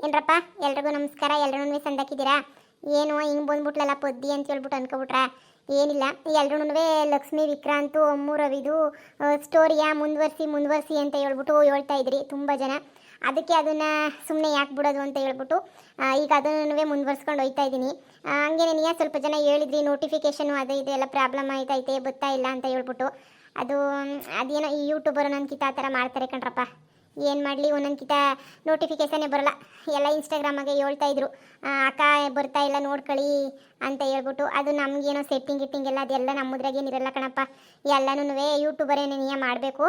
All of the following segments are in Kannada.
ಏನ್ರಪ್ಪ ಎಲ್ರಿಗೂ ನಮಸ್ಕಾರ. ಎಲ್ರೂ ಸಂದಾಕಿದ್ದೀರಾ? ಏನು ಹಿಂಗೆ ಬಂದ್ಬಿಟ್ಲಲ್ಲ ಪೊದ್ದಿ ಅಂತ ಹೇಳ್ಬಿಟ್ಟು ಅನ್ಕೊಬಿಟ್ರ? ಏನಿಲ್ಲ, ಎಲ್ರೂ ಲಕ್ಷ್ಮಿ ವಿಕ್ರಾಂತು ಅಮ್ಮು ರವಿದು ಸ್ಟೋರಿಯ ಮುಂದುವರಿಸಿ ಅಂತ ಹೇಳ್ಬಿಟ್ಟು ಹೇಳ್ತಾ ಇದ್ರಿ ತುಂಬ ಜನ. ಅದಕ್ಕೆ ಅದನ್ನು ಸುಮ್ಮನೆ ಯಾಕೆ ಬಿಡೋದು ಅಂತ ಹೇಳ್ಬಿಟ್ಟು ಈಗ ಅದನ್ನು ಮುಂದುವರ್ಸ್ಕೊಂಡು ಹೋಗ್ತಾ ಇದ್ದೀನಿ. ಹಂಗೇನೇ ಸ್ವಲ್ಪ ಜನ ಹೇಳಿದ್ರಿ ನೋಟಿಫಿಕೇಷನು ಅದು ಇದು ಎಲ್ಲ ಪ್ರಾಬ್ಲಮ್ ಆಯ್ತೈತೆ ಬರ್ತಾ ಇಲ್ಲ ಅಂತ ಹೇಳ್ಬಿಟ್ಟು. ಅದೇನೋ ಈ ಯೂಟ್ಯೂಬರು ನನಗಿಂತ ಆ ಥರ ಮಾಡ್ತಾರೆ ಕಣ್ರಪ್ಪ. ಏನು ಮಾಡಲಿ, ಒಂದೊಂದ್ಕಿತ ನೋಟಿಫಿಕೇಷನ್ನೇ ಬರೋಲ್ಲ. ಎಲ್ಲ ಇನ್ಸ್ಟಾಗ್ರಾಮಾಗೆ ಹೇಳ್ತಾ ಇದ್ರು, ಅಕ್ಕ ಬರ್ತಾ ಇಲ್ಲ ನೋಡ್ಕೊಳ್ಳಿ ಅಂತ ಹೇಳ್ಬಿಟ್ಟು. ಅದು ನಮಗೇನೋ ಸೆಟ್ಟಿಂಗ್ ಎಲ್ಲ ಅದೆಲ್ಲ ನಮ್ಮದ್ರಾಗೇನಿರಲ್ಲ ಕಣಪ್ಪ. ಎಲ್ಲನೂ ಯೂಟ್ಯೂಬರೇನೇ ಮಾಡಬೇಕು.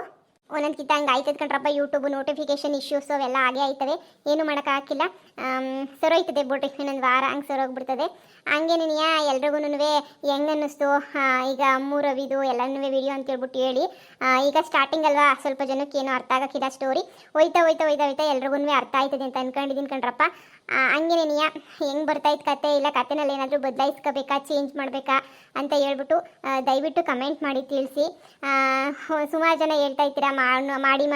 ಒಂದೊಂದ್ಕಿತ ಹಂಗೆ ಆಯ್ತದ ಕಣ್ರಪ್ಪ. ಯೂಟ್ಯೂಬ್ ನೋಟಿಫಿಕೇಷನ್ ಇಶ್ಯೂಸ್ ಅವೆಲ್ಲ ಹಾಗೆ ಆಯ್ತವೆ, ಏನು ಮಾಡೋಕ್ಕಾಗಿಲ್ಲ. ಸರೋಯ್ತದೆ ಬಿಡ್ರಿ, ಇನ್ನೊಂದು ವಾರ ಹಂಗೆ ಸರೋಗ್ಬಿಡ್ತದೆ. ಹಂಗೇನೇ ಎಲ್ರಿಗೂ ಹೆಂಗೆ ಅನ್ನಿಸ್ತು ಈಗ ಅಮ್ಮು ರವಿದು ಎಲ್ಲನೂ ವಿಡಿಯೋ ಅಂತ ಹೇಳ್ಬಿಟ್ಟು ಹೇಳಿ. ಈಗ ಸ್ಟಾರ್ಟಿಂಗ್ ಅಲ್ವಾ, ಸ್ವಲ್ಪ ಜನಕ್ಕೆ ಏನೋ ಅರ್ಥ ಆಗೋಕ್ಕಿಲ್ಲ ಸ್ಟೋರಿ. ಹೋಯ್ತಾ ಎಲ್ರಿಗೂ ಅರ್ಥ ಆಯ್ತದೆ ಅಂತ ಅನ್ಕೊಂಡಿದ್ದೀನಿ ಕಣ್ರಪ್ಪ. ಹಂಗೇನೇ ಹೆಂಗೆ ಬರ್ತಾಯಿತ್ತು ಕತೆ, ಇಲ್ಲ ಕತೆನಲ್ಲಿ ಏನಾದರೂ ಬದಲಾಯಿಸ್ಕೋಬೇಕಾ, ಚೇಂಜ್ ಮಾಡಬೇಕಾ ಅಂತ ಹೇಳ್ಬಿಟ್ಟು ದಯವಿಟ್ಟು ಕಮೆಂಟ್ ಮಾಡಿ ತಿಳಿಸಿ. ಸುಮಾರು ಜನ ಹೇಳ್ತಾ ಇರ್ತೀರಾ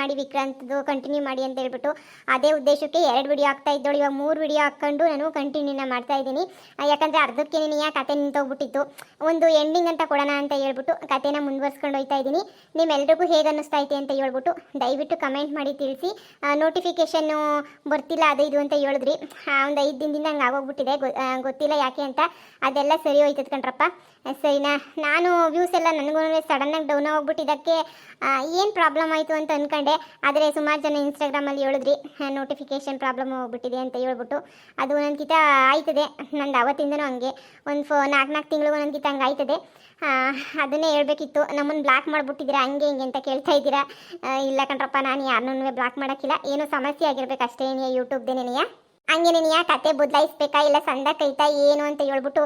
ಮಾಡಿ ವಿಕ್ರಾಂತ್ದು ಕಂಟಿನ್ಯೂ ಮಾಡಿ ಅಂತ ಹೇಳ್ಬಿಟ್ಟು. ಅದೇ ಉದ್ದೇಶಕ್ಕೆ 2 ವಿಡಿಯೋ ಹಾಕ್ತಾ ಇದ್ದೋಳು, ಇವಾಗ 3 ವಿಡಿಯೋ ಹಾಕ್ಕೊಂಡು ನಾನು ಕಂಟಿನ್ಯೂನ ಮಾಡ್ತಾ ಇದ್ದೀನಿ. ಯಾಕಂದರೆ ಅರ್ಧಕ್ಕೇನೇ ಕತೆ ನಿಂತೋಗ್ಬಿಟ್ಟಿತ್ತು. ಒಂದು ಎಂಡಿಂಗ್ ಅಂತ ಕೊಡೋಣ ಅಂತ ಹೇಳ್ಬಿಟ್ಟು ಕತೆನ ಮುಂದುವರ್ಸ್ಕೊಂಡು ಹೋಗ್ತಾ ಇದ್ದೀನಿ. ನಿಮ್ಮೆಲ್ರಿಗೂ ಹೇಗೆ ಅನ್ನಿಸ್ತಾ ಐತೆ ಅಂತ ಹೇಳ್ಬಿಟ್ಟು ದಯವಿಟ್ಟು ಕಮೆಂಟ್ ಮಾಡಿ ತಿಳಿಸಿ. ನೋಟಿಫಿಕೇಷನ್ನು ಬರ್ತಿಲ್ಲ ಅದು ಇದು ಅಂತ ಹೇಳಿದ್ರಿ. ಒಂದು 5 ದಿನದಿಂದ ಹಂಗೆ ಆಗೋಗ್ಬಿಟ್ಟಿದೆ, ಗೊತ್ತಿಲ್ಲ ಯಾಕೆ ಅಂತ. ಅದೆಲ್ಲ ಸರಿ ಹೋಯ್ತದ ಕಣ್ರಪ್ಪ. ಸರಿನಾ, ನಾನು ವ್ಯೂಸ್ ಎಲ್ಲ ನನಗೂ ಸಡನ್ನಾಗಿ ಡೌನ್ ಹೋಗ್ಬಿಟ್ಟಿದ್ದಕ್ಕೆ ಏನು ಪ್ರಾಬ್ಲಮ್ ಆಯಿತು ಅಂತ ಅಂದ್ಕೊಂಡೆ. ಆದರೆ ಸುಮಾರು ಜನ ಇನ್ಸ್ಟಾಗ್ರಾಮಲ್ಲಿ ಹೇಳಿದ್ರಿ ನೋಟಿಫಿಕೇಷನ್ ಪ್ರಾಬ್ಲಮ್ ಹೋಗ್ಬಿಟ್ಟಿದೆ ಅಂತ ಹೇಳ್ಬಿಟ್ಟು. ಅದು ಒಂದೊಂದ್ಕಿತ ಆಯ್ತದೆ, ನಂದು ಅವತ್ತಿಂದನೂ ಹಂಗೆ ಒಂದು 4 ತಿಂಗಳು ಒಂದೊಂದ್ಕಿತ ಹಂಗೆ ಆಯ್ತದೆ. ಅದನ್ನೇ ಹೇಳ್ಬೇಕಿತ್ತು. ನಮ್ಮನ್ನು ಬ್ಲಾಕ್ ಮಾಡಿಬಿಟ್ಟಿದ್ದೀರಾ ಹಂಗೆ ಹಿಂಗೆ ಅಂತ ಕೇಳ್ತಾ ಇದ್ದೀರಾ. ಇಲ್ಲ ಕಣ್ರಪ್ಪ, ನಾನು ಯಾರನ್ನೂ ಬ್ಲಾಕ್ ಮಾಡೋಕ್ಕಿಲ್ಲ. ಏನೋ ಸಮಸ್ಯೆ ಆಗಿರ್ಬೇಕು ಅಷ್ಟೇ ಯೂಟ್ಯೂಬ್ದೇನೆಯಾ. ಹಂಗೇನೇ ಕತೆ ಬದಲಾಯಿಸ್ಬೇಕಾ ಇಲ್ಲ ಸಂದಕೈತಾ ಏನು ಅಂತ ಹೇಳ್ಬಿಟ್ಟು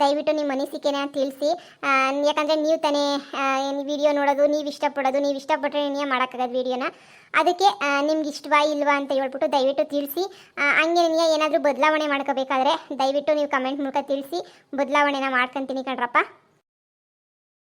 ದಯವಿಟ್ಟು ನಿಮ್ಮ ಅನಿಸಿಕೆನ ತಿಳಿಸಿ. ಯಾಕಂದರೆ ನೀವು ತಾನೇ ವಿಡಿಯೋ ನೋಡೋದು, ನೀವು ಇಷ್ಟಪಟ್ಟರೆ ನೀವೇ ಮಾಡೋಕ್ಕಾಗೋದು ವಿಡಿಯೋನ. ಅದಕ್ಕೆ ನಿಮ್ಗೆ ಇಷ್ಟವಾ ಇಲ್ವಾ ಅಂತ ಹೇಳ್ಬಿಟ್ಟು ದಯವಿಟ್ಟು ತಿಳಿಸಿ. ಹಂಗೇನೇ ಏನಾದರೂ ಬದಲಾವಣೆ ಮಾಡ್ಕೋಬೇಕಾದ್ರೆ ದಯವಿಟ್ಟು ನೀವು ಕಮೆಂಟ್ ಮೂಲಕ ತಿಳಿಸಿ, ಬದಲಾವಣೆನ ಮಾಡ್ಕೊತೀನಿ ಕಣ್ರಪ್ಪ.